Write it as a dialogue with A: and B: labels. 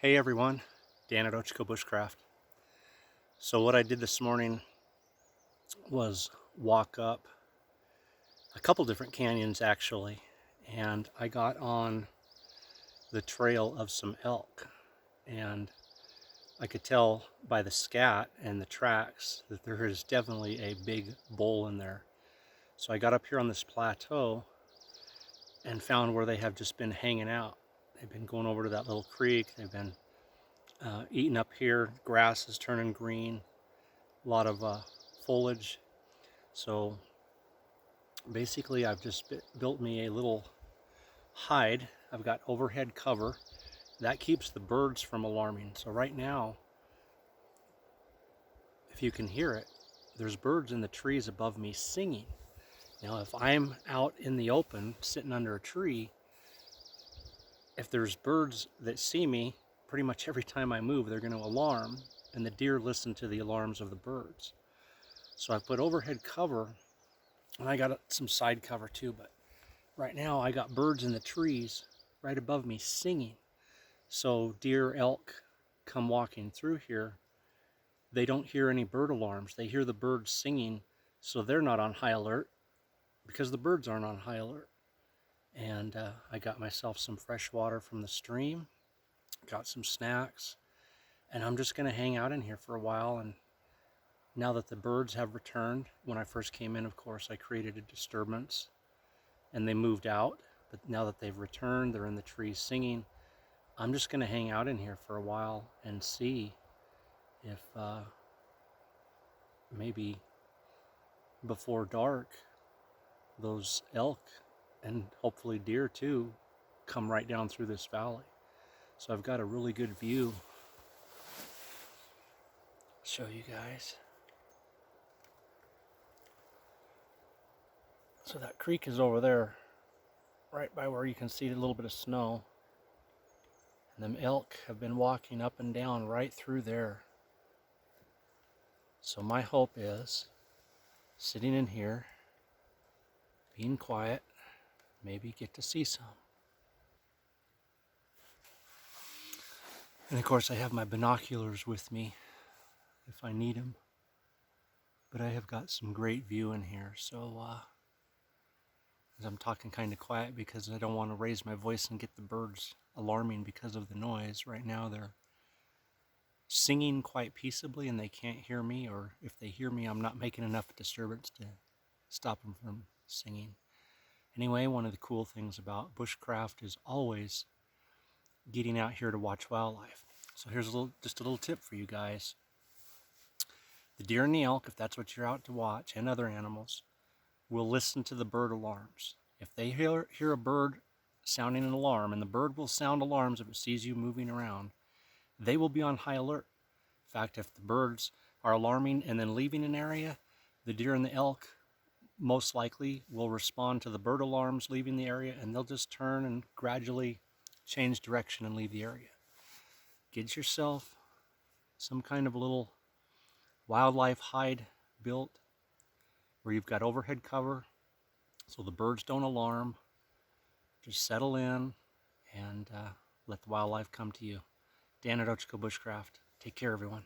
A: Hey everyone, Dan at Bushcraft. So what I did this morning was walk up a couple different canyons actually, and I got on the trail of some elk, and I could tell by the scat and the tracks that there is definitely a big bull in there. So I got up here on this plateau and found where they have just been hanging out. They've been going over to that little creek. They've been eating up here. Grass is turning green. A lot of foliage. So basically I've just built me a little hide. I've got overhead cover that keeps the birds from alarming. So right now, if you can hear it, there's birds in the trees above me singing. Now if I'm out in the open sitting under a tree, if there's birds that see me, pretty much every time I move they're going to alarm, and the deer listen to the alarms of the birds. So I put overhead cover, and I got some side cover too, but right now I got birds in the trees right above me singing. So deer, elk come walking through here, they don't hear any bird alarms. They hear the birds singing, so they're not on high alert because the birds aren't on high alert. And I got myself some fresh water from the stream, got some snacks, and I'm just gonna hang out in here for a while. And now that the birds have returned, when I first came in, of course, I created a disturbance and they moved out. But now that they've returned, they're in the trees singing. I'm just going to hang out in here for a while and see if maybe before dark those elk and hopefully deer too come right down through this valley. So I've got a really good view. Show you guys. So that creek is over there, right by where you can see a little bit of snow. And them elk have been walking up and down right through there. So my hope is, sitting in here, being quiet, maybe get to see some. And of course I have my binoculars with me if I need them. But I have got some great view in here, so as I'm talking kind of quiet because I don't want to raise my voice and get the birds alarming because of the noise. Right now they're singing quite peaceably and they can't hear me, or if they hear me, I'm not making enough disturbance to stop them from singing. Anyway, one of the cool things about bushcraft is always getting out here to watch wildlife. So here's just a little tip for you guys. The deer and the elk, if that's what you're out to watch, and other animals, will listen to the bird alarms. If they hear a bird sounding an alarm, and the bird will sound alarms if it sees you moving around, they will be on high alert. In fact, if the birds are alarming and then leaving an area, the deer and the elk most likely will respond to the bird alarms leaving the area, and they'll just turn and gradually change direction and leave the area. Get yourself some kind of a little wildlife hide built where you've got overhead cover so the birds don't alarm. Just settle in and let the wildlife come to you. Dan at Bushcraft. Take care, everyone.